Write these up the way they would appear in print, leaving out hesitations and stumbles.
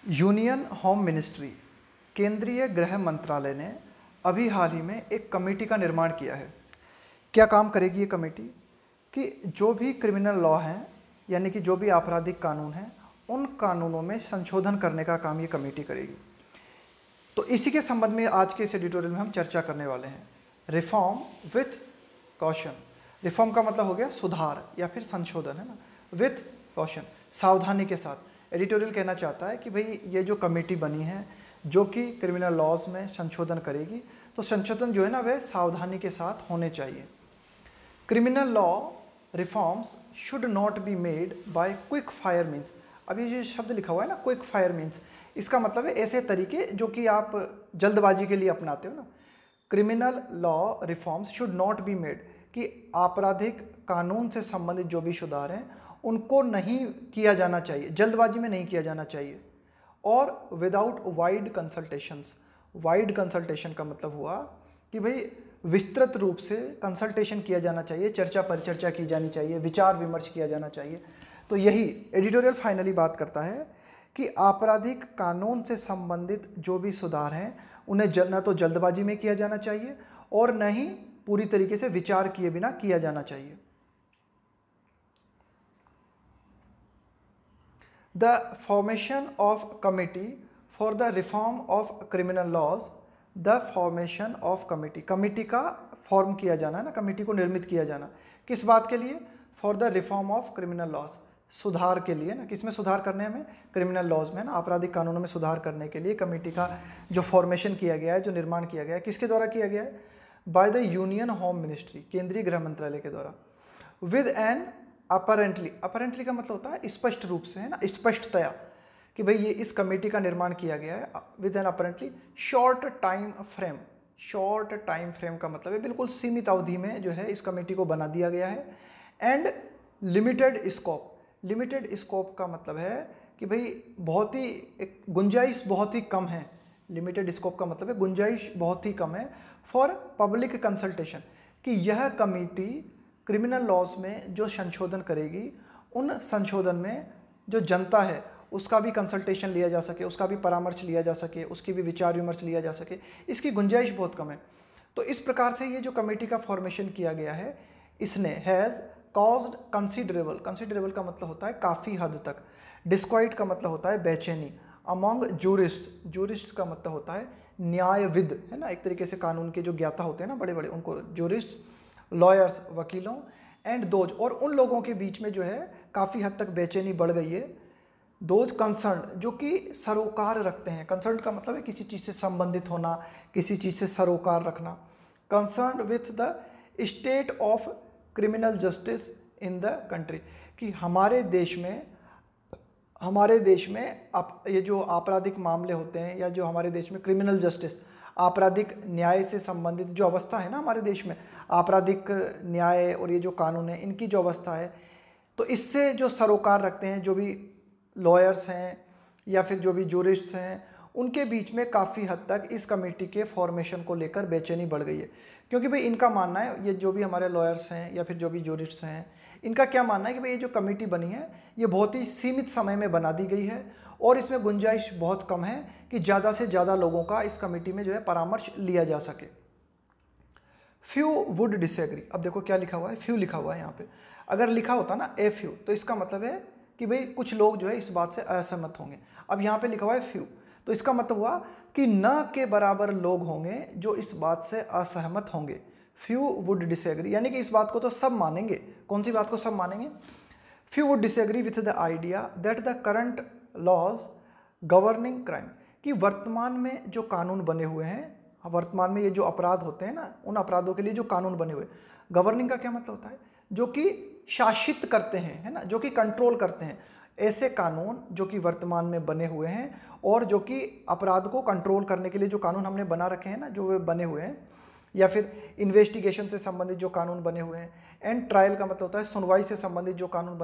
Union home ministry, केंद्रीय गृह मंत्रालय ने अभी हाल ही में एक कमेटी का निर्माण किया है। क्या काम करेगी ये कमेटी कि जो भी क्रिमिनल लॉ हैं, यानी कि जो भी आपराधिक कानून हैं, उन कानूनों में संशोधन करने का काम ये कमेटी करेगी। तो इसी के संबंध में आज के इस एडिटोरियल में हम चर्चा करने वाले हैं। Reform with caution. रिफॉर्म का मतलब हो गया सुधार या फिर संशोधन, है ना। विथ कॉशन, सावधानी के साथ। एडिटोरियल कहना चाहता है कि भाई ये जो कमेटी बनी है जो कि क्रिमिनल लॉज में संशोधन करेगी, तो संशोधन जो है ना वह सावधानी के साथ होने चाहिए। Criminal law reforms should not be made by quick fire means. अभी ये शब्द लिखा हुआ है ना, क्विक फायर मीन्स, इसका मतलब है ऐसे तरीके जो कि आप जल्दबाजी के लिए अपनाते हो ना। Criminal law reforms should not be made, कि आपराधिक कानून से संबंधित जो भी सुधार हैं उनको नहीं किया जाना चाहिए, जल्दबाजी में नहीं किया जाना चाहिए, और without wide consultations. Wide consultation का मतलब हुआ कि भाई विस्तृत रूप से कंसल्टेशन किया जाना चाहिए, चर्चा परिचर्चा की जानी चाहिए, विचार विमर्श किया जाना चाहिए। तो यही एडिटोरियल फाइनली बात करता है कि आपराधिक कानून से संबंधित जो भी सुधार हैं उन्हें न तो जल्दबाजी में किया जाना चाहिए और न ही पूरी तरीके से विचार किए बिना किया जाना चाहिए। The formation of committee for the reform of criminal laws. The formation of committee, committee का फॉर्म किया जाना है ना, कमिटी को निर्मित किया जाना, किस बात के लिए? For the reform of criminal laws, सुधार के लिए ना। किसमें सुधार करने में? क्रिमिनल लॉज में ना, आपराधिक कानूनों में सुधार करने के लिए कमेटी का जो फॉर्मेशन किया गया है, जो निर्माण किया गया है, किसके द्वारा किया गया है? By the union home ministry, केंद्रीय गृह मंत्रालय के द्वारा। विद एन अपरेंटली, अपरेंटली का मतलब होता है स्पष्ट रूप से, है ना, स्पष्टतया, कि भाई ये इस कमेटी का निर्माण किया गया है with an apparently short time frame. Short time frame का मतलब है बिल्कुल सीमित अवधि में जो है इस कमेटी को बना दिया गया है। And limited scope, limited scope का मतलब है कि भाई बहुत ही एक गुंजाइश बहुत ही कम है। लिमिटेड स्कोप का मतलब है गुंजाइश बहुत ही कम है फॉर पब्लिक कंसल्टेशन, कि यह कमेटी क्रिमिनल लॉज में जो संशोधन करेगी उन संशोधन में जो जनता है उसका भी कंसल्टेशन लिया जा सके, उसका भी परामर्श लिया जा सके, उसकी भी विचार विमर्श लिया जा सके, इसकी गुंजाइश बहुत कम है। तो इस प्रकार से ये जो कमेटी का फॉर्मेशन किया गया है, इसने हैज़ कॉज्ड कंसिडरेबल, कंसिडरेबल का मतलब होता है काफ़ी हद तक, डिस्क्वाइट का मतलब होता है बेचैनी, अमॉन्ग जूरिस्ट, जूरिस्ट का मतलब होता है न्यायविद, है ना, एक तरीके से कानून के जो ज्ञाता होते हैं ना बड़े बड़े, उनको जूरिस्ट, लॉयर्स, वकीलों, एंड दोज, और उन लोगों के बीच में जो है काफ़ी हद तक बेचैनी बढ़ गई है। दोज कंसर्न, जो कि सरोकार रखते हैं, कंसर्न का मतलब है किसी चीज़ से संबंधित होना, किसी चीज़ से सरोकार रखना। Concern with the state of criminal justice in the country, कि हमारे देश में ये जो आपराधिक मामले होते हैं या जो हमारे देश में क्रिमिनल जस्टिस, आपराधिक न्याय से संबंधित जो अवस्था है ना हमारे देश में, आपराधिक न्याय और ये जो कानून है इनकी जो अवस्था है, तो इससे जो सरोकार रखते हैं जो भी लॉयर्स हैं या फिर जो भी जूरिस्ट्स हैं, उनके बीच में काफ़ी हद तक इस कमेटी के फॉर्मेशन को लेकर बेचैनी बढ़ गई है। क्योंकि भाई इनका मानना है, ये जो भी हमारे लॉयर्स हैं या फिर जो भी जूरिस्ट्स हैं, इनका क्या मानना है कि भाई ये जो कमेटी बनी है ये बहुत ही सीमित समय में बना दी गई है और इसमें गुंजाइश बहुत कम है कि ज़्यादा से ज़्यादा लोगों का इस कमेटी में जो है परामर्श लिया जा सके। Few would disagree. अब देखो क्या लिखा हुआ है, फ्यू लिखा हुआ है यहाँ पे। अगर लिखा होता ना ए फ्यू, तो इसका मतलब है कि भाई कुछ लोग जो है इस बात से असहमत होंगे। अब यहाँ पे लिखा हुआ है फ्यू, तो इसका मतलब हुआ कि न के बराबर लोग होंगे जो इस बात से असहमत होंगे। फ्यू वुड डिसएग्री, यानी कि इस बात को तो सब मानेंगे। कौन सी बात को सब मानेंगे? Few would disagree with the idea that the current laws governing crime, कि वर्तमान में जो कानून बने हुए हैं, वर्तमान में ये जो अपराध होते हैं ना, उन अपराधों के लिए जो कानून बने हुए, गवर्निंग का क्या मतलब होता है? जो कि शासित करते हैं, है ना, जो कि कंट्रोल करते हैं। ऐसे कानून जो कि वर्तमान में बने हुए हैं और जो कि अपराध को कंट्रोल करने के लिए जो कानून हमने बना रखे हैं ना, जो वे बने हुए हैं, या फिर इन्वेस्टिगेशन से संबंधित जो कानून बने हुए हैं, एंड ट्रायल का मतलब होता है सुनवाई से संबंधित जो कानून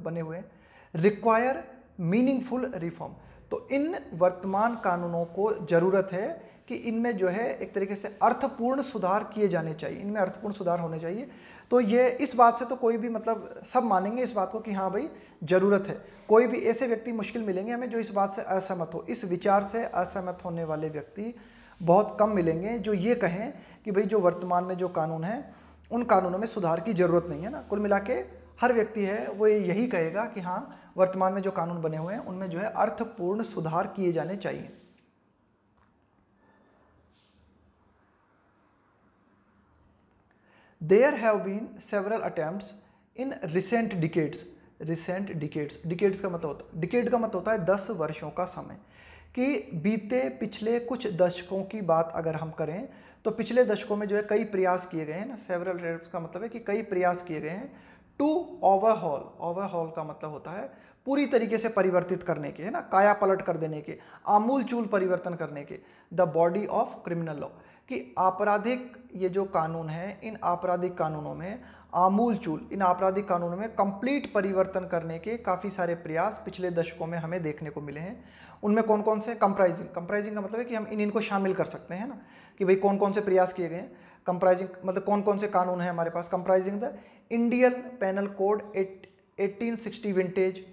बने हुए हैं, रिक्वायर मीनिंगफुल रिफॉर्म। तो इन वर्तमान कानूनों को ज़रूरत है कि इनमें जो है एक तरीके से अर्थपूर्ण सुधार किए जाने चाहिए, इनमें अर्थपूर्ण सुधार होने चाहिए तो ये इस बात से तो कोई भी मतलब सब मानेंगे इस बात को कि हाँ भाई ज़रूरत है। कोई भी ऐसे व्यक्ति मुश्किल मिलेंगे हमें जो इस बात से असहमत हो, इस विचार से असहमत होने वाले व्यक्ति बहुत कम मिलेंगे जो ये कहें कि भाई जो वर्तमान में जो कानून है उन कानूनों में सुधार की ज़रूरत नहीं है ना। कुल मिला के हर व्यक्ति है वो यही कहेगा कि हाँ वर्तमान में जो कानून बने हुए हैं उनमें जो है अर्थपूर्ण सुधार किए जाने चाहिए। There have been several attempts in recent decades. recent decades, decades का मतलब होता है, decade का मतलब होता है 10 वर्षों का समय, कि बीते पिछले कुछ दशकों की बात अगर हम करें तो पिछले दशकों में जो है कई प्रयास किए गए हैं ना। सेवरल अटेम्प्ट्स का मतलब है कि कई प्रयास किए गए हैं टू ओवरहॉल, ओवरहॉल का मतलब होता है पूरी तरीके से परिवर्तित करने के, है ना, काया पलट कर देने के, आमूल चूल परिवर्तन करने के, the body of criminal law, कि आपराधिक ये जो कानून है इन आपराधिक कानूनों में आमूल चूल, इन आपराधिक कानूनों में कंप्लीट परिवर्तन करने के काफ़ी सारे प्रयास पिछले दशकों में हमें देखने को मिले हैं। उनमें कौन कौन से? कंप्राइजिंग, कंप्राइजिंग का मतलब है कि हम इनको शामिल कर सकते हैं ना, कि भाई कौन कौन से प्रयास किए गए हैं। कंप्राइजिंग मतलब कौन कौन से कानून है हमारे पास? Comprising the Indian penal code 1860 vintage,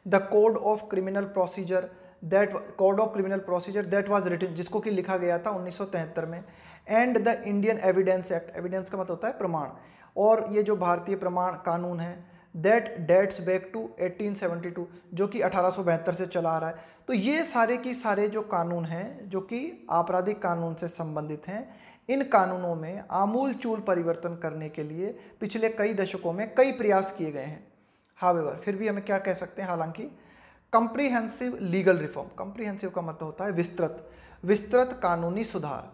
the code of criminal procedure, that code of criminal procedure that was written, जिसको कि लिखा गया था 1973 में, and the Indian evidence act, evidence का मतलब होता है प्रमाण, और ये जो भारतीय प्रमाण कानून है दैट डेट्स बैक टू 1872, जो कि 1872 से चला आ रहा है। तो ये सारे की सारे जो कानून हैं जो कि आपराधिक कानून से संबंधित हैं, इन कानूनों में आमूल चूल परिवर्तन करने के लिए पिछले कई दशकों में कई प्रयास किए गए हैं। हाउएवर, फिर भी हमें क्या कह सकते हैं, हालांकि कंप्रीहेंसिव लीगल रिफॉर्म, कंप्रीहेंसिव का मतलब होता है विस्तृत, विस्तृत कानूनी सुधार,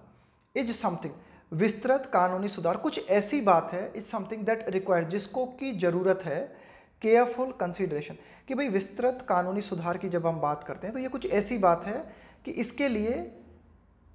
इज समथिंग, विस्तृत कानूनी सुधार कुछ ऐसी बात है, इज समथिंग दैट रिक्वायर, जिसको की जरूरत है केयरफुल कंसीडरेशन, कि भाई विस्तृत कानूनी सुधार की जब हम बात करते हैं तो ये कुछ ऐसी बात है कि इसके लिए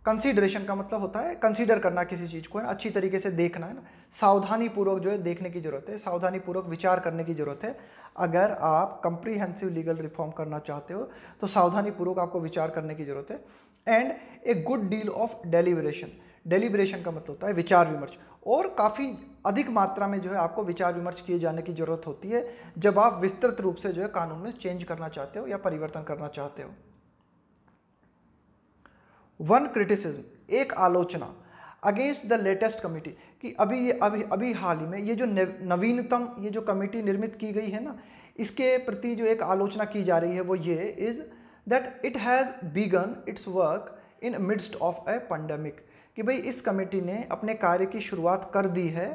कंसीडरेशन का मतलब होता है कंसीडर करना किसी चीज़ को, है ना, अच्छी तरीके से देखना, है ना, सावधानी पूर्वक जो है देखने की जरूरत है, सावधानी पूर्वक विचार करने की जरूरत है। अगर आप कंप्रीहेंसिव लीगल रिफॉर्म करना चाहते हो तो सावधानी पूर्वक आपको विचार करने की जरूरत है। And a good deal of deliberation, deliberation का मतलब होता है विचार विमर्श, और काफ़ी अधिक मात्रा में जो है आपको विचार विमर्श किए जाने की जरूरत होती है जब आप विस्तृत रूप से जो है कानून में चेंज करना चाहते हो या परिवर्तन करना चाहते हो। वन क्रिटिसिज्म, एक आलोचना, अगेंस्ट द लेटेस्ट कमिटी, कि अभी हाल ही में ये जो नवीनतम ये जो कमेटी निर्मित की गई है ना, इसके प्रति जो एक आलोचना की जा रही है वो ये is that it has began it's work in midst of A pandemic, कि भाई इस कमेटी ने अपने कार्य की शुरुआत कर दी है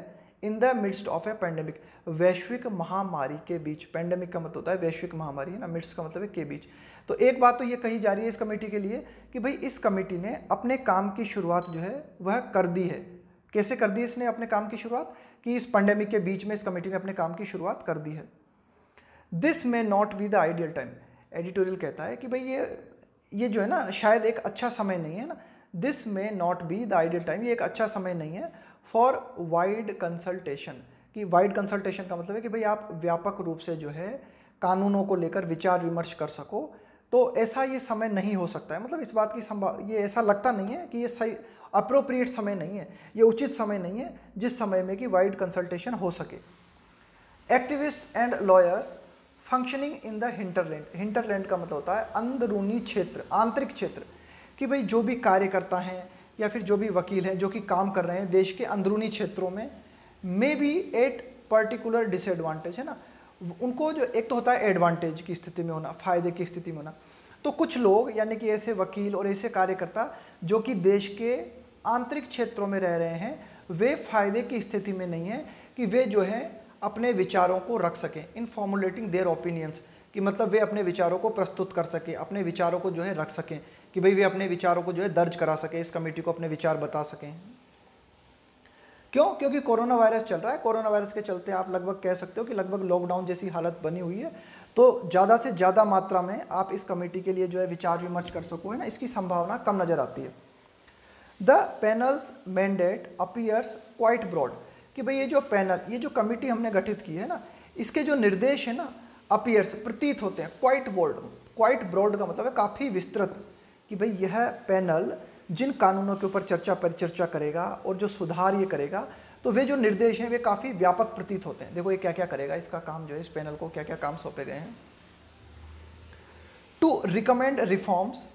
in the midst of A pandemic, वैश्विक महामारी के बीच। पैंडेमिक का मतलब होता है वैश्विक महामारी, है ना, मिडस्ट का मतलब है के बीच। तो एक बात तो ये कही जा रही है इस कमेटी के लिए कि भाई इस कमेटी ने अपने काम की शुरुआत जो है वह कर दी है। कैसे कर दी इसने अपने काम की शुरुआत? कि इस पैंडेमिक के बीच में इस कमेटी ने अपने काम की शुरुआत कर दी है। This may not be the ideal time, editorial कहता है कि भाई ये जो है ना शायद एक अच्छा समय नहीं है ना, this may not be the ideal time, ये एक अच्छा समय नहीं है फॉर वाइड कंसल्टेशन, कि वाइड कंसल्टेशन का मतलब है कि भाई आप व्यापक रूप से जो है कानूनों को लेकर विचार विमर्श कर सको, तो ऐसा ये समय नहीं हो सकता है। मतलब इस बात की ये ऐसा लगता नहीं है कि ये सही अप्रोप्रिएट समय नहीं है, ये उचित समय नहीं है जिस समय में कि वाइड कंसल्टेशन हो सके। Activist and lawyers functioning in the hinterland, hinterland का मतलब होता है अंदरूनी क्षेत्र, आंतरिक क्षेत्र, कि भाई जो भी कार्यकर्ता हैं या फिर जो भी वकील हैं जो कि काम कर रहे हैं देश के अंदरूनी क्षेत्रों में, may be at particular disadvantage, है ना, उनको जो एक तो होता है एडवांटेज की स्थिति में होना, फायदे की स्थिति में होना, तो कुछ लोग यानी कि ऐसे वकील और ऐसे कार्यकर्ता जो कि देश के आंतरिक क्षेत्रों में रह रहे हैं, वे फायदे की स्थिति में नहीं है कि वे जो है अपने विचारों को रख सकें, इन फॉर्मुलेटिंग देयर ओपिनियंस, कि मतलब वे अपने विचारों को प्रस्तुत कर सकें, अपने विचारों को जो है रख सकें, कि भाई वे अपने विचारों को जो है दर्ज करा सकें, इस कमेटी को अपने विचार बता सकें। क्यों? क्योंकि कोरोना वायरस चल रहा है, कोरोना वायरस के चलते आप लगभग कह सकते हो कि लगभग लॉकडाउन जैसी हालत बनी हुई है, तो ज़्यादा से ज़्यादा मात्रा में आप इस कमेटी के लिए जो है विचार विमर्श कर सको, है ना, इसकी संभावना कम नज़र आती है। The panel's mandate appears quite broad, कि भाई ये जो पैनल, ये जो कमेटी हमने गठित की है ना, इसके जो निर्देश है ना अपीयर्स प्रतीत होते हैं क्वाइट ब्रॉड, क्वाइट ब्रॉड का मतलब है काफ़ी विस्तृत, कि भाई यह पैनल जिन कानूनों के ऊपर चर्चा परिचर्चा करेगा और जो सुधार ये करेगा, तो वे जो निर्देश हैं वे काफ़ी व्यापक प्रतीत होते हैं। देखो ये क्या क्या करेगा, इसका काम जो है, इस पैनल को क्या क्या काम सौंपे गए हैं। To recommend reforms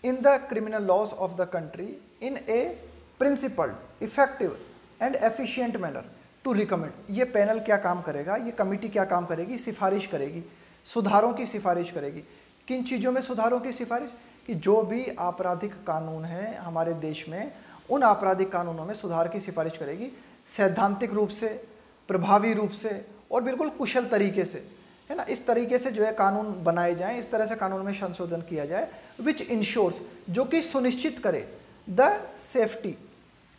in the criminal laws of the country in a principled, effective and efficient manner. To recommend, ये पैनल क्या काम करेगा, ये कमेटी क्या काम करेगी, सिफारिश करेगी, सुधारों की सिफारिश करेगी। किन चीज़ों में सुधारों की सिफारिश? कि जो भी आपराधिक कानून है हमारे देश में, उन आपराधिक कानूनों में सुधार की सिफारिश करेगी, सैद्धांतिक रूप से, प्रभावी रूप से और बिल्कुल कुशल तरीके से, है ना। इस तरीके से जो है कानून बनाए जाएं, इस तरह से कानून में संशोधन किया जाए, विच इंश्योर्स, जो कि सुनिश्चित करे the safety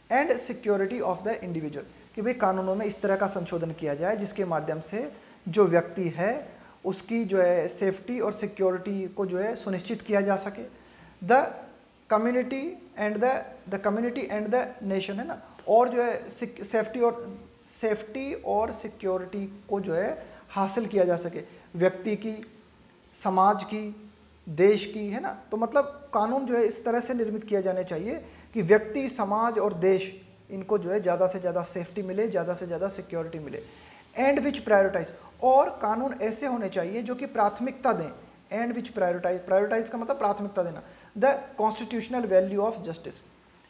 and security of the individual, कि भाई कानूनों में इस तरह का संशोधन किया जाए जिसके माध्यम से जो व्यक्ति है उसकी जो है सेफ्टी और सिक्योरिटी को जो है सुनिश्चित किया जा सके। The community and the nation, है ना, और जो है सेफ्टी और सिक्योरिटी को जो है हासिल किया जा सके, व्यक्ति की, समाज की, देश की, है ना। तो मतलब कानून जो है इस तरह से निर्मित किया जाने चाहिए कि व्यक्ति, समाज और देश, इनको जो है ज़्यादा से ज़्यादा सेफ्टी मिले, ज़्यादा से ज़्यादा सिक्योरिटी मिले। एंड विच प्रायोरिटाइज, और कानून ऐसे होने चाहिए जो कि प्राथमिकता दें। एंड विच प्रायोरिटाइज का मतलब प्राथमिकता देना। The constitutional value of justice,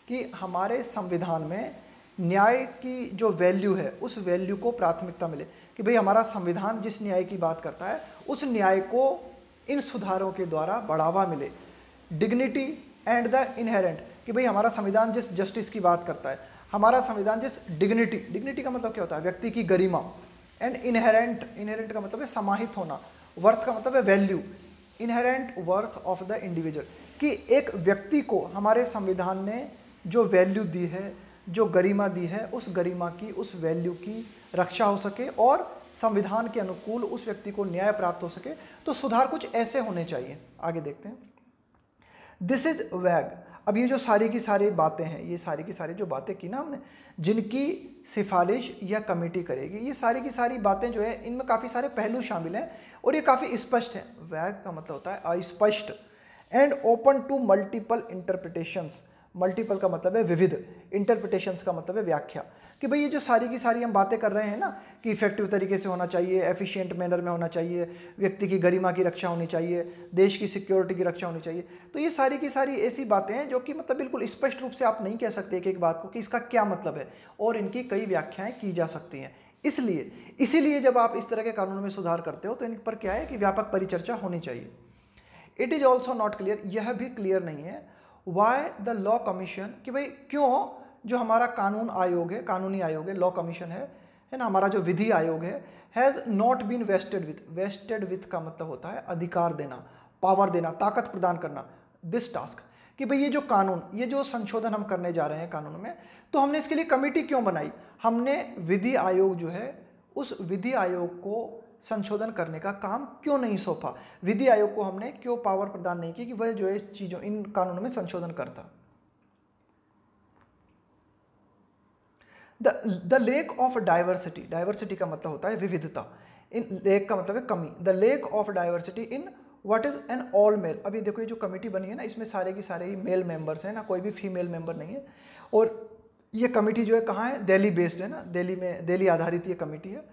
कि हमारे संविधान में न्याय की जो वैल्यू है उस वैल्यू को प्राथमिकता मिले, कि भाई हमारा संविधान जिस न्याय की बात करता है उस न्याय को इन सुधारों के द्वारा बढ़ावा मिले। डिग्निटी एंड द इनहेरेंट, कि भाई हमारा संविधान जिस जस्टिस की बात करता है, हमारा संविधान जिस डिग्निटी का मतलब क्या होता है, व्यक्ति की गरिमा, एंड इनहेरेंट का मतलब है समाहित होना, वर्थ का मतलब है value, inherent worth of the individual, कि एक व्यक्ति को हमारे संविधान ने जो वैल्यू दी है, जो गरिमा दी है, उस गरिमा की, उस वैल्यू की रक्षा हो सके और संविधान के अनुकूल उस व्यक्ति को न्याय प्राप्त हो सके। तो सुधार कुछ ऐसे होने चाहिए। आगे देखते हैं। दिस इज वैग। अब ये जो सारी की सारी बातें हैं, ये सारी की सारी जो बातें की ना हमने, जिनकी सिफारिश या कमेटी करेगी, ये सारी की सारी बातें जो है इनमें काफ़ी सारे पहलू शामिल हैं और ये काफ़ी स्पष्ट है। वैग का मतलब होता है अस्पष्ट, and open to multiple interpretations. Multiple का मतलब है विविध, इंटरप्रिटेशंस का मतलब है व्याख्या, कि भाई ये जो सारी की सारी हम बातें कर रहे हैं ना, कि इफेक्टिव तरीके से होना चाहिए, एफिशिएंट मैनर में होना चाहिए, व्यक्ति की गरिमा की रक्षा होनी चाहिए, देश की सिक्योरिटी की रक्षा होनी चाहिए, तो ये सारी की सारी ऐसी बातें हैं जो कि मतलब बिल्कुल स्पष्ट रूप से आप नहीं कह सकते एक एक बात को कि इसका क्या मतलब है, और इनकी कई व्याख्याएं की जा सकती हैं। इसीलिए जब आप इस तरह के कानून में सुधार करते हो तो इन पर क्या है कि व्यापक परिचर्चा होनी चाहिए। It is also not clear, यह भी क्लियर नहीं है, वाई द लॉ कमीशन, कि भाई क्यों जो हमारा कानून आयोग है, कानूनी आयोग है, लॉ कमीशन है ना, हमारा जो विधि आयोग है, has not been vested with का मतलब होता है अधिकार देना, पावर देना, ताकत प्रदान करना, दिस टास्क, कि भाई ये जो कानून, ये जो संशोधन हम करने जा रहे हैं कानून में, तो हमने इसके लिए कमेटी क्यों बनाई, हमने विधि आयोग जो है उस विधि आयोग को संशोधन करने का काम क्यों नहीं सौंपा, विधि आयोग को हमने क्यों पावर प्रदान नहीं की कि वह जो है चीज़ों, इन कानूनों में संशोधन करता। The lake of diversity, diversity का मतलब होता है विविधता, इन लेक का मतलब है कमी, the lake of diversity in what is an all mail. अभी देखो ये जो कमेटी बनी है ना, इसमें सारे की सारे ही मेल मेंबर्स हैं ना, कोई भी फीमेल मेंबर नहीं है, और ये कमेटी जो है कहाँ है, दिल्ली बेस्ड है ना, दिल्ली में, दिल्ली आधारित ये कमेटी है।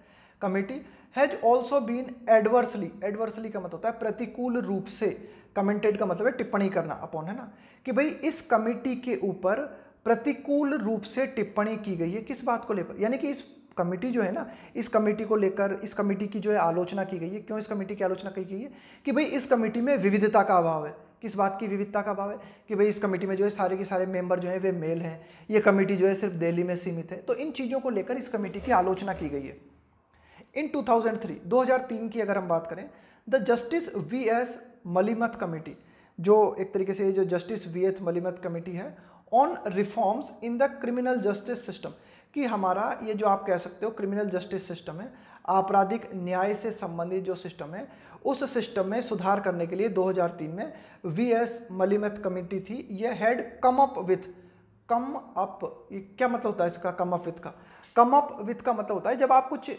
Committee has also been adversely का मतलब होता है प्रतिकूल रूप से, कमेंटेड का मतलब है टिप्पणी करना, अपॉन, है ना, कि भाई इस कमेटी के ऊपर प्रतिकूल रूप से टिप्पणी की गई है, किस बात को लेकर, यानी कि इस कमेटी जो है ना, इस कमेटी को लेकर, इस कमेटी की जो है आलोचना की गई है। क्यों इस कमेटी की आलोचना की गई है, कि भाई इस कमेटी में विविधता का अभाव है। किस बात की विविधता का अभाव है, कि भाई इस कमेटी में जो है सारे के सारे मेंबर जो है वे मेल हैं, ये कमेटी जो है सिर्फ दिल्ली में सीमित है, तो इन चीज़ों को लेकर इस कमेटी की आलोचना की गई है। इन 2003 की अगर हम बात करें, the justice VS Malimath committee, जो एक तरीके से जो जस्टिस VS मलिमत कमेटी है, on reforms in the criminal justice system, कि हमारा ये जो आप कह सकते हो क्रिमिनल जस्टिस सिस्टम है, आपराधिक न्याय से संबंधित जो सिस्टम है, उस सिस्टम में सुधार करने के लिए 2003 में VS मलिमत कमेटी थी। ये हैड कम अप, ये क्या मतलब होता है इसका, कम अप विथ का मतलब होता है जब आप कुछ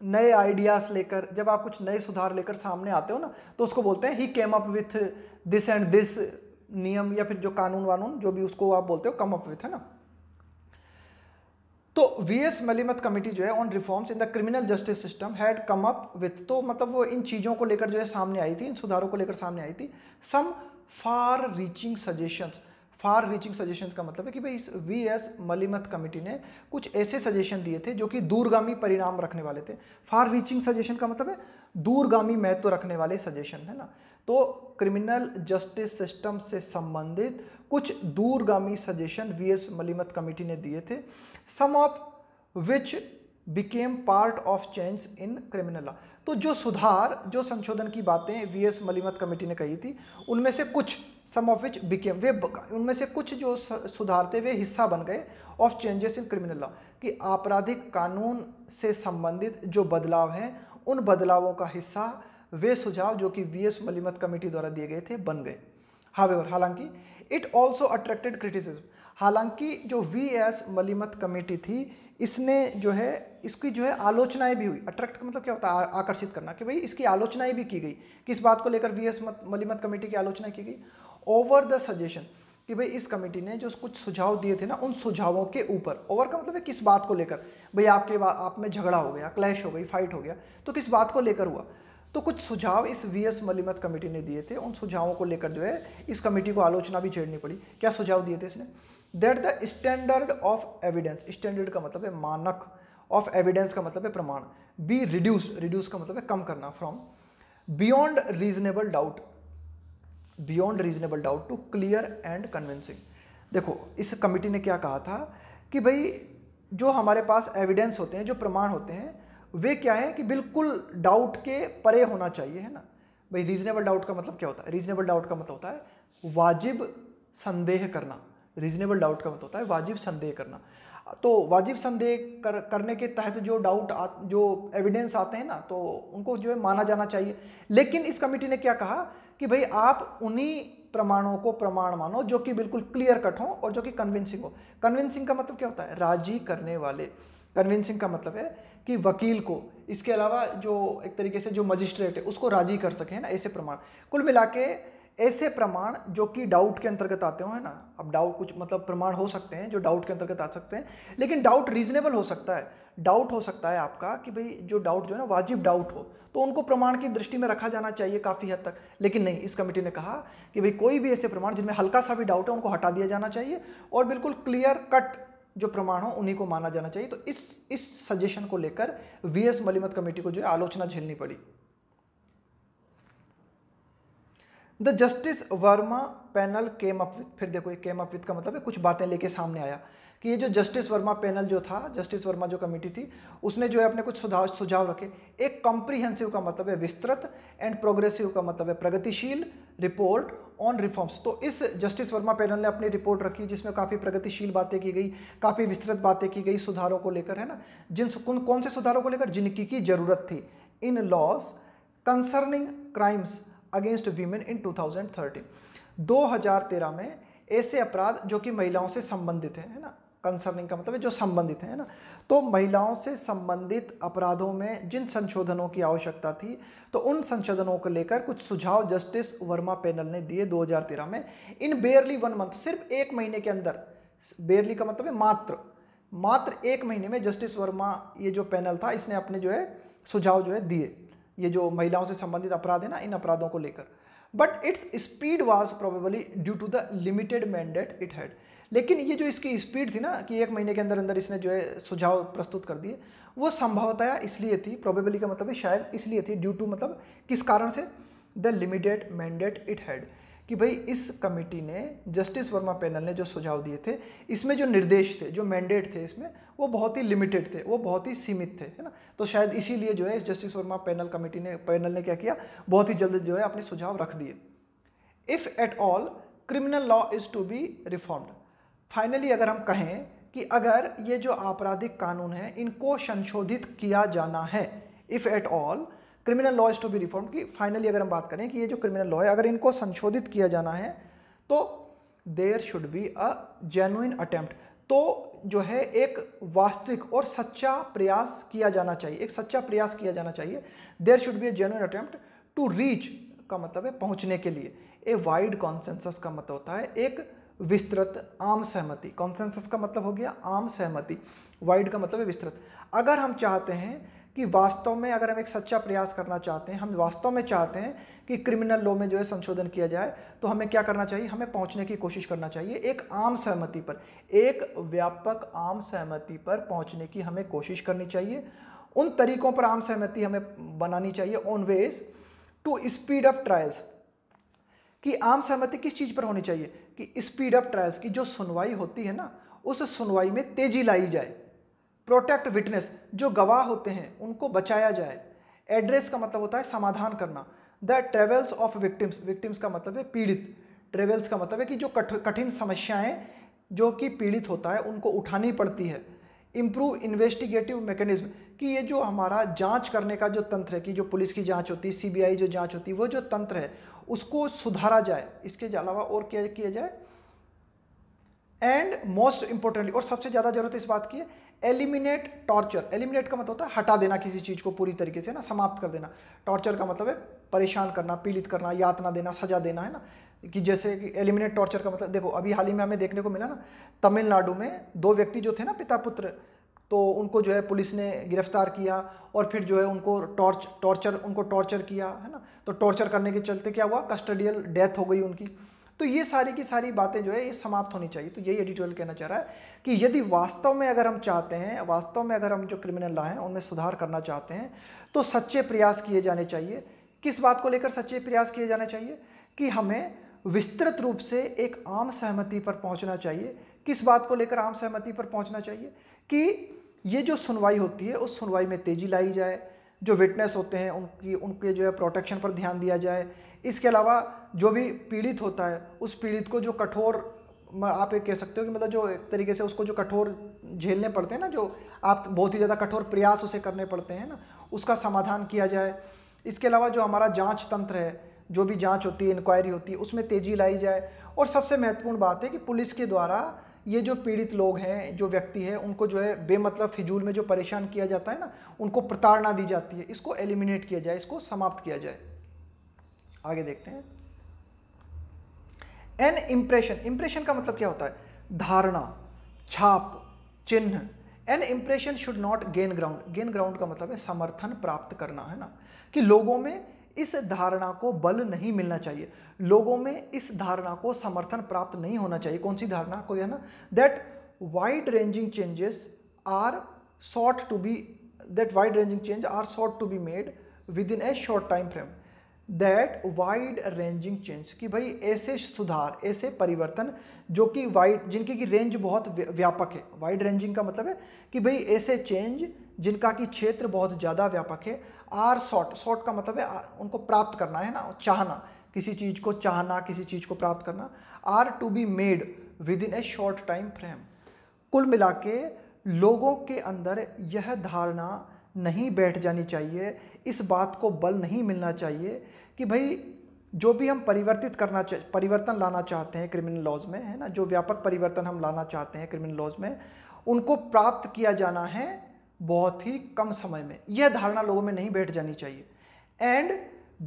नए आइडियाज लेकर, जब आप कुछ नए सुधार लेकर सामने आते हो ना, तो उसको बोलते हैं he came up with this and this नियम, या फिर जो कानून वानून जो भी उसको आप बोलते हो कम अप विथ, है ना। तो वीएस मलिमत कमेटी जो है on reforms in the criminal justice system had come up with, तो मतलब वो इन चीज़ों को लेकर जो है सामने आई थी, इन सुधारों को लेकर सामने आई थी, some far reaching suggestions. Far reaching suggestions का मतलब है कि भाई इस वीएस मलिमत कमेटी ने कुछ ऐसे सजेशन दिए थे जो कि दूरगामी परिणाम रखने वाले थे। फार रीचिंग सजेशन का मतलब है दूरगामी महत्व रखने वाले सजेशन, है ना। तो क्रिमिनल जस्टिस सिस्टम से संबंधित कुछ दूरगामी सजेशन वीएस मलिमत कमेटी ने दिए थे, some of which became part of change in criminal law. तो जो सुधार, जो संशोधन की बातें वीएस मलिमत कमेटी ने कही थी, उनमें से कुछ, सम ऑफ विच बिकेम, वे उनमें से कुछ जो सुधार थे वे हिस्सा बन गए of changes in criminal law, कि आपराधिक कानून से संबंधित जो बदलाव हैं उन बदलावों का हिस्सा वे सुझाव जो कि वीएस मलिमत कमेटी द्वारा दिए गए थे बन गए। हावेवर, हालांकि इट ऑल्सो अट्रैक्टेड क्रिटिसिज्म, हालांकि जो वीएस मलिमत कमेटी थी इसने जो है, इसकी जो है आलोचनाएं भी हुई। अट्रैक्ट का मतलब क्या होता है? आकर्षित करना, कि भाई इसकी आलोचनाएं भी की गई। किस बात को लेकर वीएस मलिमत कमेटी की आलोचना की गई? ओवर द सजेशन, कि भाई इस कमेटी ने जो कुछ सुझाव दिए थे ना, उन सुझावों के ऊपर। ओवर का मतलब है किस बात को लेकर? भाई आप में झगड़ा हो गया, क्लैश हो गई, फाइट हो गया, तो किस बात को लेकर हुआ? तो कुछ सुझाव इस वीएस मलिमत कमेटी ने दिए थे, उन सुझावों को लेकर जो है इस कमेटी को आलोचना भी छेड़नी पड़ी। क्या सुझाव दिए थे इसने? That the standard of evidence, standard का मतलब है मानक, ऑफ एविडेंस का मतलब है प्रमाण, बी रिड्यूस्ड, रिड्यूस का मतलब है कम करना, from beyond reasonable doubt, beyond reasonable doubt to clear and convincing. देखो इस कमेटी ने क्या कहा था कि भाई जो हमारे पास एविडेंस होते हैं, जो प्रमाण होते हैं, वे क्या है कि बिल्कुल डाउट के परे होना चाहिए, है ना। भाई रीजनेबल डाउट का मतलब क्या होता है? रीजनेबल डाउट का मतलब होता है वाजिब संदेह करना। रीजनेबल डाउट का मतलब होता है वाजिब संदेह करना। तो वाजिब संदेह करने के तहत जो जो एविडेंस आते हैं ना, तो उनको जो है माना जाना चाहिए। लेकिन इस कमेटी ने क्या कहा कि भाई आप उन्हीं प्रमाणों को प्रमाण मानो जो कि बिल्कुल क्लियर कट हो और जो कि कन्विंसिंग हो। कन्विंसिंग का मतलब क्या होता है? राजी करने वाले। कन्विंसिंग का मतलब है कि वकील को, इसके अलावा जो एक तरीके से जो मजिस्ट्रेट है उसको राजी कर सके, है ना, ऐसे प्रमाण। कुल मिला के ऐसे प्रमाण जो कि डाउट के अंतर्गत आते हो, है ना। अब डाउट कुछ मतलब प्रमाण हो सकते हैं जो डाउट के अंतर्गत आ सकते हैं, लेकिन डाउट रीजनेबल हो सकता है। डाउट हो सकता है आपका कि भाई जो डाउट जो है ना वाजिब डाउट हो, तो उनको प्रमाण की दृष्टि में रखा जाना चाहिए काफ़ी हद तक। लेकिन नहीं, इस कमेटी ने कहा कि भाई कोई भी ऐसे प्रमाण जिनमें हल्का सा भी डाउट है उनको हटा दिया जाना चाहिए और बिल्कुल क्लियर कट जो प्रमाण हो उन्हीं को माना जाना चाहिए। तो इस सजेशन को लेकर वीएस मलिमत कमेटी को जो है आलोचना झेलनी पड़ी। The justice Verma panel came up with, फिर देखो ये केम अप विथ का मतलब है कुछ बातें लेके सामने आया कि ये जो जस्टिस वर्मा पैनल जो था, जस्टिस वर्मा जो कमेटी थी, उसने जो है अपने कुछ सुझाव रखे। एक कॉम्प्रिहेंसिव का मतलब है विस्तृत, एंड प्रोग्रेसिव का मतलब है प्रगतिशील रिपोर्ट ऑन रिफॉर्म्स। तो इस जस्टिस वर्मा पैनल ने अपनी रिपोर्ट रखी जिसमें काफ़ी प्रगतिशील बातें की गई, काफ़ी विस्तृत बातें की गई सुधारों को लेकर, है ना। कौन से सुधारों को लेकर? जिनकी की जरूरत थी in laws concerning crimes against women in 2013। 2013 में ऐसे अपराध जो कि महिलाओं से संबंधित है ना। कंसर्निंग का मतलब है जो संबंधित है ना। तो महिलाओं से संबंधित अपराधों में जिन संशोधनों की आवश्यकता थी, तो उन संशोधनों को लेकर कुछ सुझाव जस्टिस वर्मा पैनल ने दिए 2013 में। इन बेयरली 1 मंथ, सिर्फ 1 महीने के अंदर, बेयरली का मतलब है मात्र 1 महीने में जस्टिस वर्मा ये जो पैनल था इसने अपने जो है सुझाव जो है दिए, ये जो महिलाओं से संबंधित अपराध है ना, इन अपराधों को लेकर। But its speed was probably due to the limited mandate it had. लेकिन ये जो इसकी स्पीड थी ना कि 1 महीने के अंदर अंदर इसने जो है सुझाव प्रस्तुत कर दिए, वो संभवतया इसलिए थी, प्रोबेबली का मतलब है शायद इसलिए थी, ड्यू टू मतलब किस कारण से? The limited mandate it had, कि भाई इस कमेटी ने, जस्टिस वर्मा पैनल ने जो सुझाव दिए थे, इसमें जो निर्देश थे, जो मैंडेट थे इसमें, वो बहुत ही लिमिटेड थे, वो बहुत ही सीमित थे, है ना। तो शायद इसीलिए जो है जस्टिस वर्मा पैनल ने क्या किया, बहुत ही जल्द जो है अपने सुझाव रख दिए। If at all criminal law is to be reformed, finally अगर हम कहें कि अगर ये जो आपराधिक कानून है इनको संशोधित किया जाना है, if at all criminal law is to be reform, की फाइनली अगर हम बात करें कि ये जो क्रिमिनल लॉ है अगर इनको संशोधित किया जाना है, तो there should be a genuine attempt, तो जो है एक वास्तविक और सच्चा प्रयास किया जाना चाहिए, एक सच्चा प्रयास किया जाना चाहिए। There should be a genuine attempt to reach का मतलब है पहुंचने के लिए, ए वाइड कॉन्सेंसस का मतलब होता है एक विस्तृत आम सहमति। कॉन्सेंसस का मतलब हो गया आम सहमति, वाइड का मतलब है विस्तृत। अगर हम चाहते हैं कि वास्तव में, अगर हम एक सच्चा प्रयास करना चाहते हैं, हम वास्तव में चाहते हैं कि क्रिमिनल लॉ में जो है संशोधन किया जाए, तो हमें क्या करना चाहिए, हमें पहुंचने की कोशिश करना चाहिए एक आम सहमति पर, एक व्यापक आम सहमति पर पहुंचने की हमें कोशिश करनी चाहिए। उन तरीकों पर आम सहमति हमें बनानी चाहिए, on ways to speed up trials. कि आम सहमति किस चीज पर होनी चाहिए, कि स्पीड अप ट्रायल्स की जो सुनवाई होती है ना, उस सुनवाई में तेजी लाई जाए। प्रोटेक्ट विटनेस, जो गवाह होते हैं उनको बचाया जाए। एड्रेस का मतलब होता है समाधान करना। The travels of victims, victims का मतलब है पीड़ित, ट्रेवल्स का मतलब है कि जो कठिन समस्याएं जो कि पीड़ित होता है उनको उठानी पड़ती है। इम्प्रूव इन्वेस्टिगेटिव मैकेनिज्म, कि ये जो हमारा जांच करने का जो तंत्र है, कि जो पुलिस की जांच होती है, सीबीआई जो जांच होती है, वो जो तंत्र है उसको सुधारा जाए। इसके अलावा और क्या किया जाए, एंड मोस्ट इंपॉर्टेंटली, और सबसे ज़्यादा जरूरत इस बात की है, एलिमिनेट टॉर्चर। एलिमिनेट का मतलब होता है हटा देना किसी चीज़ को पूरी तरीके से ना, समाप्त कर देना। टॉर्चर का मतलब है परेशान करना, पीड़ित करना, यातना देना, सजा देना, है ना। कि जैसे कि एलिमिनेट टॉर्चर का मतलब, देखो अभी हाल ही में हमें देखने को मिला ना, तमिलनाडु में 2 व्यक्ति जो थे ना, पिता पुत्र, तो उनको जो है पुलिस ने गिरफ्तार किया और फिर जो है उनको टॉर्चर किया, है ना। तो टॉर्चर करने के चलते क्या हुआ, कस्टडियल डेथ हो गई उनकी। तो ये सारी की सारी बातें जो है ये समाप्त होनी चाहिए। तो यही एडिटोरियल कहना चाह रहा है कि यदि वास्तव में अगर हम चाहते हैं, वास्तव में अगर हम जो क्रिमिनल लॉ हैं उनमें सुधार करना चाहते हैं, तो सच्चे प्रयास किए जाने चाहिए। किस बात को लेकर सच्चे प्रयास किए जाने चाहिए, कि हमें विस्तृत रूप से एक आम सहमति पर पहुंचना चाहिए। किस बात को लेकर आम सहमति पर पहुंचना चाहिए, कि ये जो सुनवाई होती है उस सुनवाई में तेजी लाई जाए, जो विटनेस होते हैं उनके जो है प्रोटेक्शन पर ध्यान दिया जाए। इसके अलावा जो भी पीड़ित होता है उस पीड़ित को जो कठोर, आप ये कह सकते हो कि मतलब जो एक तरीके से उसको जो कठोर झेलने पड़ते हैं ना, जो आप बहुत ही ज़्यादा कठोर प्रयास उसे करने पड़ते हैं ना, उसका समाधान किया जाए। इसके अलावा जो हमारा जांच तंत्र है, जो भी जांच होती है, इंक्वायरी होती है, उसमें तेजी लाई जाए। और सबसे महत्वपूर्ण बात है कि पुलिस के द्वारा ये जो पीड़ित लोग हैं, जो व्यक्ति है, उनको जो है बेमतलब फिजूल में जो परेशान किया जाता है ना, उनको प्रताड़ना दी जाती है, इसको एलिमिनेट किया जाए, इसको समाप्त किया जाए। आगे देखते हैं, एन इम्प्रेशन। इम्प्रेशन का मतलब क्या होता है, धारणा, छाप, चिन्ह। An impression should not gain ground. Gain ground का मतलब है समर्थन प्राप्त करना, है ना, कि लोगों में इस धारणा को बल नहीं मिलना चाहिए, लोगों में इस धारणा को समर्थन प्राप्त नहीं होना चाहिए। कौन सी धारणा को, है ना, that wide ranging changes are sought to be, that wide ranging change are sought to be made within a short time frame। That wide ranging change, कि भाई ऐसे सुधार, ऐसे परिवर्तन जो कि वाइड, जिनकी की रेंज बहुत व्यापक है। वाइड रेंजिंग का मतलब है कि भाई ऐसे चेंज जिनका कि क्षेत्र बहुत ज़्यादा व्यापक है। आर सॉट, सॉट का मतलब है उनको प्राप्त करना, है ना, चाहना, किसी चीज़ को चाहना, किसी चीज़ को प्राप्त करना। Are to be made within a short time frame. कुल मिला के लोगों के अंदर यह धारणा नहीं बैठ जानी चाहिए, इस बात को बल नहीं मिलना चाहिए कि भाई जो भी हम परिवर्तन लाना चाहते हैं क्रिमिनल लॉज में, है ना, जो व्यापक परिवर्तन हम लाना चाहते हैं क्रिमिनल लॉज में, उनको प्राप्त किया जाना है बहुत ही कम समय में। यह धारणा लोगों में नहीं बैठ जानी चाहिए। And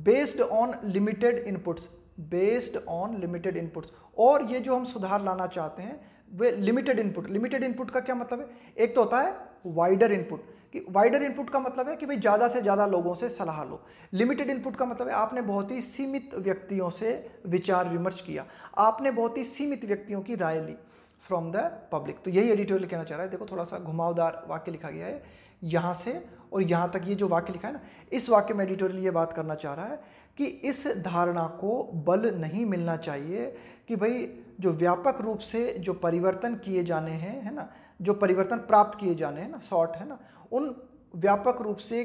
based on limited inputs, based on limited inputs. और ये जो हम सुधार लाना चाहते हैं वे लिमिटेड इनपुट। लिमिटेड इनपुट का क्या मतलब है, एक तो होता है वाइडर इनपुट, कि वाइडर इनपुट का मतलब है कि भाई ज़्यादा से ज़्यादा लोगों से सलाह लो। लिमिटेड इनपुट का मतलब है आपने बहुत ही सीमित व्यक्तियों से विचार विमर्श किया, आपने बहुत ही सीमित व्यक्तियों की राय ली फ्रॉम द पब्लिक। तो यही एडिटोरियल कहना चाह रहा है। देखो थोड़ा सा घुमावदार वाक्य लिखा गया है यहाँ से और यहाँ तक, ये जो वाक्य लिखा है ना, इस वाक्य में एडिटोरियल ये बात करना चाह रहा है कि इस धारणा को बल नहीं मिलना चाहिए कि भाई जो व्यापक रूप से जो परिवर्तन किए जाने हैं, है ना, जो परिवर्तन प्राप्त किए जाने हैं ना, शॉर्ट, है ना, उन व्यापक रूप से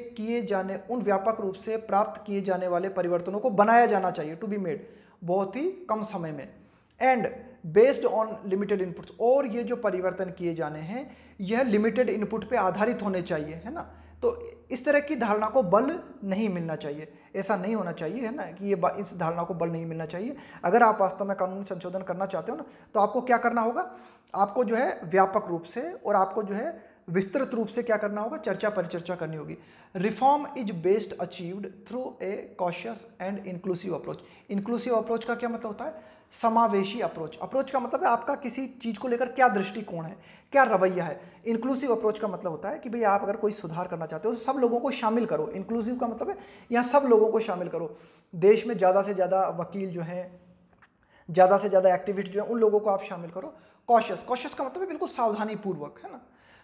प्राप्त किए जाने वाले परिवर्तनों को बनाया जाना चाहिए, टू बी मेड, बहुत ही कम समय में। And based on limited inputs, और ये जो परिवर्तन किए जाने हैं यह लिमिटेड इनपुट पे आधारित होने चाहिए, है ना। तो इस तरह की धारणा को बल नहीं मिलना चाहिए, ऐसा नहीं होना चाहिए, है ना, कि ये इस धारणा को बल नहीं मिलना चाहिए। अगर आप वास्तव में कानूनी संशोधन करना चाहते हो ना, तो आपको क्या करना होगा, आपको जो है व्यापक रूप से और आपको जो है विस्तृत रूप से क्या करना होगा, चर्चा परिचर्चा करनी होगी। Reform is best achieved through a cautious and inclusive approach. Inclusive approach का क्या मतलब होता है, समावेशी अप्रोच, अप्रोच का मतलब है आपका किसी चीज़ को लेकर क्या दृष्टिकोण है, क्या रवैया है। इंक्लूसिव अप्रोच का मतलब होता है कि भाई आप अगर कोई सुधार करना चाहते हो तो सब लोगों को शामिल करो। इंक्लूसिव का मतलब है यहाँ सब लोगों को शामिल करो। देश में ज़्यादा से ज़्यादा वकील जो हैं, ज़्यादा से ज़्यादा एक्टिविस्ट जो हैं, उन लोगों को आप शामिल करो। कॉशियस, कॉशियस का मतलब है बिल्कुल सावधानी पूर्वक, है ना।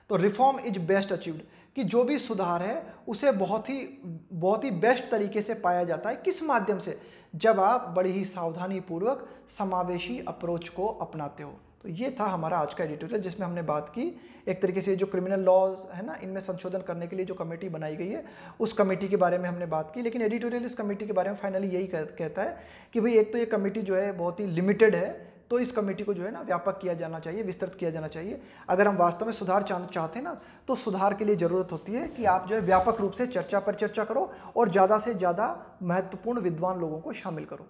तो रिफॉर्म इज बेस्ट अचीव्ड, कि जो भी सुधार है उसे बहुत ही बेस्ट तरीके से पाया जाता है। किस माध्यम से? जब आप बड़ी ही सावधानी पूर्वक समावेशी अप्रोच को अपनाते हो। तो ये था हमारा आज का एडिटोरियल, जिसमें हमने बात की एक तरीके से जो क्रिमिनल लॉज है ना, इनमें संशोधन करने के लिए जो कमेटी बनाई गई है उस कमेटी के बारे में हमने बात की। लेकिन एडिटोरियल इस कमेटी के बारे में फाइनली यही कहता है कि भाई एक तो ये कमेटी जो है बहुत ही लिमिटेड है, तो इस कमेटी को जो है ना व्यापक किया जाना चाहिए, विस्तृत किया जाना चाहिए। अगर हम वास्तव में सुधार चाहते हैं ना, तो सुधार के लिए ज़रूरत होती है कि आप जो है व्यापक रूप से चर्चा पर चर्चा करो और ज़्यादा से ज़्यादा महत्वपूर्ण विद्वान लोगों को शामिल करो।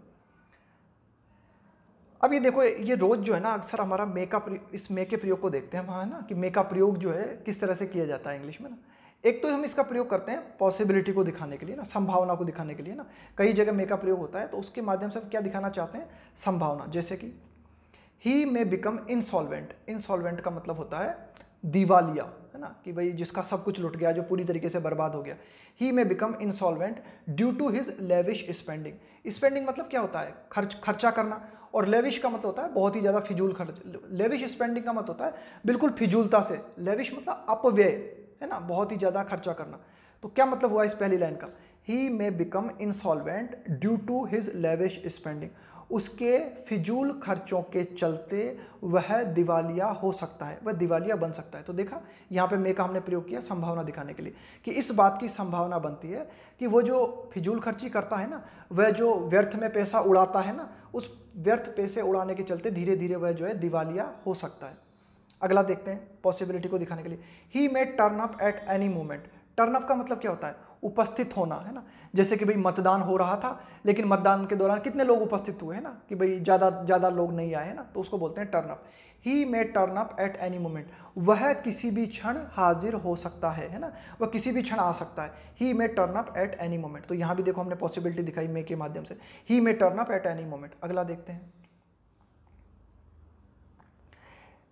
अब ये देखो, ये रोज जो है ना अक्सर हमारा इस मे के प्रयोग को देखते हैं हम, है ना, कि मे का प्रयोग जो है किस तरह से किया जाता है इंग्लिश में ना। एक तो हम इसका प्रयोग करते हैं पॉसिबिलिटी को दिखाने के लिए ना, संभावना को दिखाने के लिए ना। कई जगह मे का प्रयोग होता है तो उसके माध्यम से हम क्या दिखाना चाहते हैं? संभावना। जैसे कि ही मे बिकम इंसॉल्वेंट, इंसॉल्वेंट का मतलब होता है दिवालिया, है ना, कि भाई जिसका सब कुछ लुट गया, जो पूरी तरीके से बर्बाद हो गया। He may become insolvent due to his lavish spending. Spending मतलब क्या होता है? खर्चा करना। और लेविश का मतलब होता है बहुत ही ज़्यादा फिजूल खर्च। लेविश स्पेंडिंग का मतलब होता है बिल्कुल फिजूलता से। लेविश मतलब अपव्यय, है ना, बहुत ही ज़्यादा खर्चा करना। तो क्या मतलब हुआ इस पहली लाइन का? He may become insolvent due to his lavish spending, उसके फिजूल खर्चों के चलते वह दिवालिया हो सकता है, वह दिवालिया बन सकता है। तो देखा, यहाँ पे मे का हमने प्रयोग किया संभावना दिखाने के लिए, कि इस बात की संभावना बनती है कि वो जो फिजूल खर्ची करता है ना, वह जो व्यर्थ में पैसा उड़ाता है ना, उस व्यर्थ पैसे उड़ाने के चलते धीरे धीरे वह जो है दिवालिया हो सकता है। अगला देखते हैं पॉसिबिलिटी को दिखाने के लिए। He may turn up at any moment. Turn up का मतलब क्या होता है? उपस्थित होना, है ना। जैसे कि भाई मतदान हो रहा था, लेकिन मतदान के दौरान कितने लोग उपस्थित हुए, है ना, कि भाई ज़्यादा लोग नहीं आए, है ना, तो उसको बोलते हैं turn up. He may turn up at any moment, वह किसी भी क्षण हाजिर हो सकता है ना, वह किसी भी क्षण आ सकता है। He may turn up at any moment. तो यहाँ भी देखो हमने पॉसिबिलिटी दिखाई मे के माध्यम से, he may turn up at any moment. अगला देखते हैं,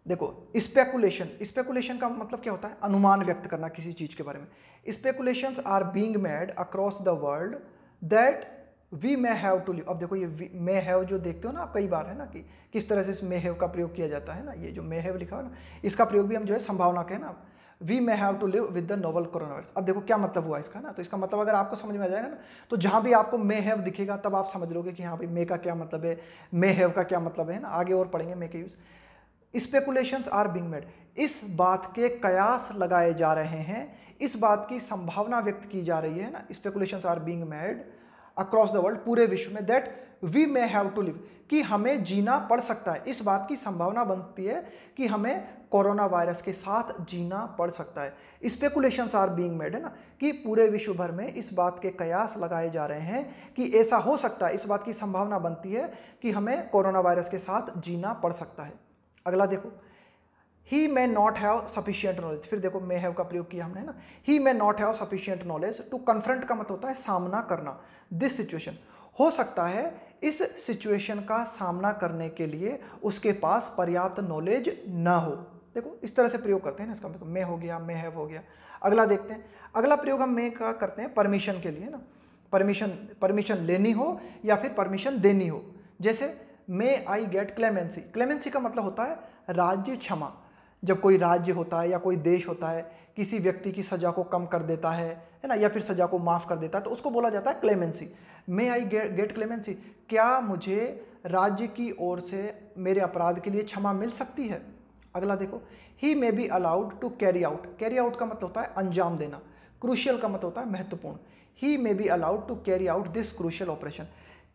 देखो स्पेकुलेशन। स्पेकुलेशन का मतलब क्या होता है? अनुमान व्यक्त करना किसी चीज के बारे में। Speculations are being made across the world that we may have to live. अब देखो ये मे हैव जो देखते हो ना आप कई बार, है ना, कि किस तरह से इस मे हैव का प्रयोग किया जाता है ना। ये जो मे हैव लिखा हो ना, इसका प्रयोग भी हम जो है संभावना के, है ना, we may have to live with the novel corona virus. अब देखो क्या मतलब हुआ इसका ना, तो इसका मतलब अगर आपको समझ में आ जाएगा ना, तो जहां भी आपको मे हैव दिखेगा तब आप समझ लोगे कि हाँ भाई मे का क्या मतलब है, मे हैव का क्या मतलब है ना। आगे और पढ़ेंगे मे के use. Speculations are being made, इस बात के कयास लगाए जा रहे हैं, इस बात की संभावना व्यक्त की जा रही है ना। Speculations are being made across the world, पूरे विश्व में, that we may have to live, कि हमें जीना पड़ सकता है। इस बात की संभावना बनती है कि हमें कोरोना वायरस के साथ जीना पड़ सकता है। स्पेकुलेशंस आर बीइंग मेड, है ना, कि पूरे विश्व भर में इस बात के कयास लगाए जा रहे हैं कि ऐसा हो सकता है, इस बात की संभावना बनती है कि हमें कोरोना वायरस के साथ जीना पड़ सकता है। अगला देखो, he may not have sufficient knowledge. फिर देखो मे हैव का प्रयोग किया हमने ना। He may not have sufficient knowledge to confront का मतलब होता है सामना करना, दिस सिचुएशन। हो सकता है इस सिचुएशन का सामना करने के लिए उसके पास पर्याप्त नॉलेज ना हो। देखो इस तरह से प्रयोग करते हैं ना इसका, मतलब मे हो गया, मे हैव हो गया। अगला देखते हैं, अगला प्रयोग हम मे का करते हैं परमिशन के लिए ना। परमिशन लेनी हो या फिर परमिशन देनी हो। जैसे मे आई गेट क्लेमेंसी। क्लेमेंसी का मतलब होता है राज्य क्षमा। जब कोई राज्य होता है या कोई देश होता है किसी व्यक्ति की सजा को कम कर देता है ना, या फिर सजा को माफ कर देता है, तो उसको बोला जाता है clemency. May I get clemency, क्या मुझे राज्य की ओर से मेरे अपराध के लिए क्षमा मिल सकती है। अगला देखो, he may be allowed to carry out. Carry out का मतलब होता है अंजाम देना। क्रूशियल का मतलब होता है महत्वपूर्ण। He may be allowed to carry out this crucial operation,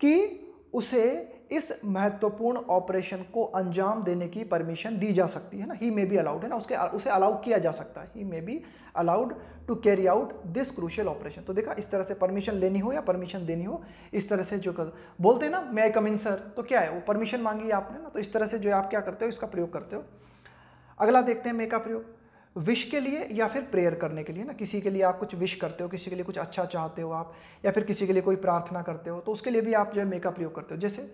कि उसे इस महत्वपूर्ण ऑपरेशन को अंजाम देने की परमिशन दी जा सकती है ना। ही मे बी अलाउड, है ना, उसे अलाउ किया जा सकता है। He may be allowed to carry out this crucial operation. तो देखा, इस तरह से परमिशन लेनी हो या परमिशन देनी हो, इस तरह से जो बोलते हैं ना, मे आई कम इन सर, तो क्या है वो परमिशन मांगी आपने ना, तो इस तरह से जो आप क्या करते हो, इसका प्रयोग करते हो। अगला देखते हैं मे का प्रयोग विश के लिए या फिर प्रेयर करने के लिए ना। किसी के लिए आप कुछ विश करते हो, किसी के लिए कुछ अच्छा चाहते हो आप, या फिर किसी के लिए कोई प्रार्थना करते हो, तो उसके लिए भी आप जो है मे का प्रयोग करते हो। जैसे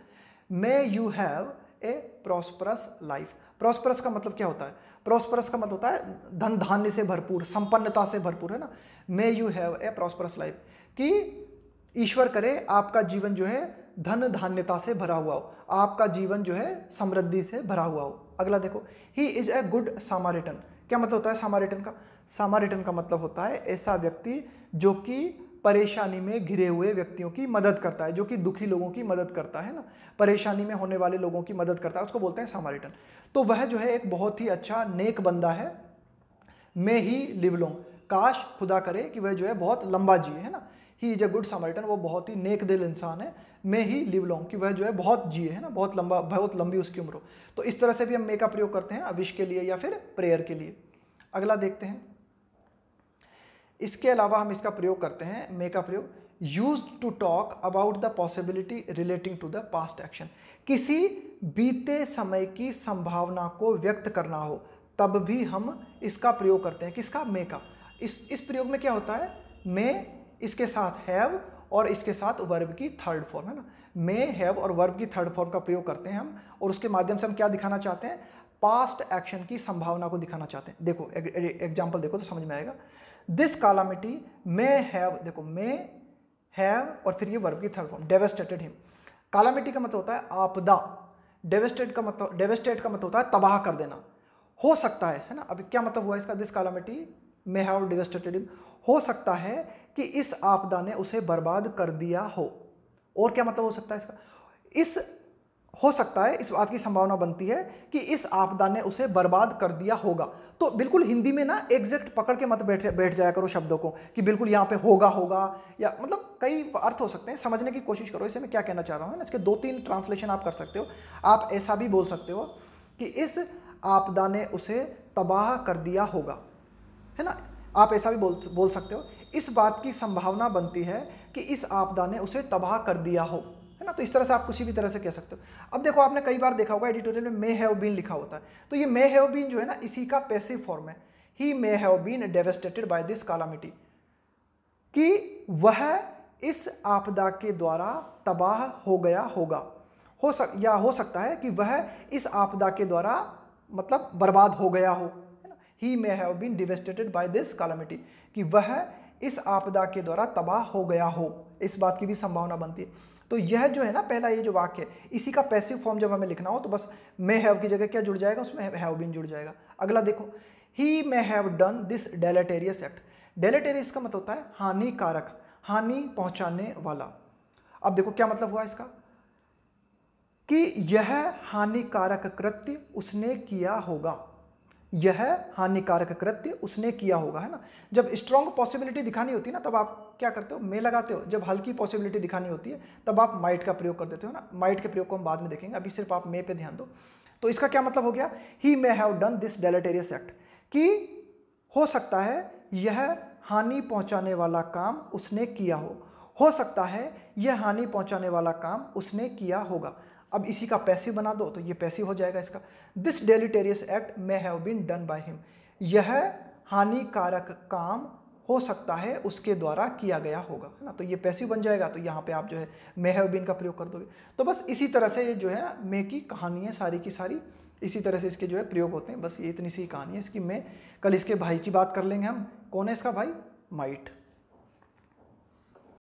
may you have a prosperous life. Prosperous का मतलब क्या होता है? प्रॉस्परस का मतलब होता है धन धान्य से भरपूर, संपन्नता से भरपूर, है ना। May you have a prosperous life, कि ईश्वर करे आपका जीवन जो है धन धान्यता से भरा हुआ हो, आपका जीवन जो है समृद्धि से भरा हुआ हो। अगला देखो, ही इज ए गुड सामारिटन। क्या मतलब होता है सामारिटन का? सामारिटन का मतलब होता है ऐसा व्यक्ति जो कि परेशानी में घिरे हुए व्यक्तियों की मदद करता है, जो कि दुखी लोगों की मदद करता है ना, परेशानी में होने वाले लोगों की मदद करता है, उसको बोलते हैं सामारिटन। तो वह जो है एक बहुत ही अच्छा नेक बंदा है। मे ही लिव लॉन्ग, काश खुदा करे कि वह जो है बहुत लंबा जिए, है ना। ही इज ए गुड सामारिटन, वो बहुत ही नेक दिल इंसान है। मे ही लिव लॉन्ग, कि वह जो है बहुत जिए, है ना, बहुत लंबा, बहुत लंबी उसकी उम्र हो। तो इस तरह से भी हम मे का प्रयोग करते हैं विश के लिए या फिर प्रेयर के लिए। अगला देखते हैं, इसके अलावा हम इसका प्रयोग करते हैं मे का प्रयोग used to talk about the possibility relating to the past action. किसी बीते समय की संभावना को व्यक्त करना हो तब भी हम इसका प्रयोग करते हैं। किसका? मे का। इस प्रयोग में क्या होता है? मे, इसके साथ हैव और इसके साथ वर्ब की थर्ड फॉर्म, है ना। मे, हैव और वर्ब की थर्ड फॉर्म का प्रयोग करते हैं हम, और उसके माध्यम से हम क्या दिखाना चाहते हैं? पास्ट एक्शन की संभावना को दिखाना चाहते हैं। देखो एग्जाम्पल देखो तो समझ में आएगा। दिस कालामिटी मे हैव, देखो मे हैव और फिर ये वर्ब की थर्ड फॉर्म, डेवेस्टेटेड हिम। कालामिटी का मतलब होता है आपदा, डेवेस्टेट का मतलब होता है तबाह कर देना। हो सकता है ना। अभी क्या मतलब हुआ इसका? This calamity may have devastated him, हो सकता है कि इस आपदा ने उसे बर्बाद कर दिया हो। और क्या मतलब हो सकता है इसका? इस हो सकता है, इस बात की संभावना बनती है कि इस आपदा ने उसे बर्बाद कर दिया होगा। तो बिल्कुल हिंदी में ना एग्जैक्ट पकड़ के मत बैठ जाया करो शब्दों को कि बिल्कुल यहाँ पे होगा होगा, या मतलब कई अर्थ हो सकते हैं, समझने की कोशिश करो इसे मैं क्या कहना चाह रहा हूँ ना। इसके 2-3 ट्रांसलेशन आप कर सकते हो। आप ऐसा भी बोल सकते हो कि इस आपदा ने उसे तबाह कर दिया होगा, है ना। आप ऐसा भी बोल सकते हो, इस बात की संभावना बनती है कि इस आपदा ने उसे तबाह कर दिया हो, है ना। तो इस तरह से आप किसी भी तरह से कह सकते हो। अब देखो, आपने कई बार देखा होगा एडिटोरियल में मे हैव बीन लिखा होता है, तो ये मे हैव बीन जो है ना, इसी का पैसिव फॉर्म है। He may have been devastated by this calamity, कि वह इस आपदा के द्वारा तबाह हो गया होगा। हो सकता है कि वह इस आपदा के द्वारा मतलब बर्बाद हो गया हो, है ना। He may have been devastated by this calamity, कि वह इस आपदा के द्वारा तबाह हो गया हो, इस बात की भी संभावना बनती है। तो यह जो है ना पहला ये जो वाक्य है, इसी का पैसिव फॉर्म जब हमें लिखना हो तो बस मे हैव की जगह क्या जुड़ जाएगा? उसमें हैव बीन जुड़ जाएगा। अगला देखो, he may have done this deleterious act. Deleterious का मतलब होता है हानिकारक, हानि पहुंचाने वाला। अब देखो क्या मतलब हुआ इसका, कि यह हानिकारक कृत्य उसने किया होगा, यह हानिकारक कृत्य उसने किया होगा, है ना। जब स्ट्रॉन्ग पॉसिबिलिटी दिखानी होती है ना, तब आप क्या करते हो? मे लगाते हो। जब हल्की पॉसिबिलिटी दिखानी होती है तब आप माइट का प्रयोग कर देते हो ना। माइट के प्रयोग को हम बाद में देखेंगे, अभी सिर्फ आप मे पे ध्यान दो। तो इसका क्या मतलब हो गया? He may have done this deleterious act, कि हो सकता है यह हानि पहुंचाने वाला काम उसने किया हो सकता है यह हानि पहुंचाने वाला काम उसने किया होगा। अब इसी का पैसिव बना दो तो ये पैसिव हो जाएगा इसका। This deleterious act may have been done by him, यह हानिकारक काम हो सकता है उसके द्वारा किया गया होगा, है ना। तो ये पैसिव बन जाएगा, तो यहाँ पे आप जो है मे हैव बीन का प्रयोग कर दोगे। तो बस इसी तरह से ये जो है ना मे की कहानी है सारी की सारी, इसी तरह से इसके जो है प्रयोग होते हैं। बस ये इतनी सी कहानी है इसकी। मैं कल इसके भाई की बात कर लेंगे हम। कौन है इसका भाई? माइट।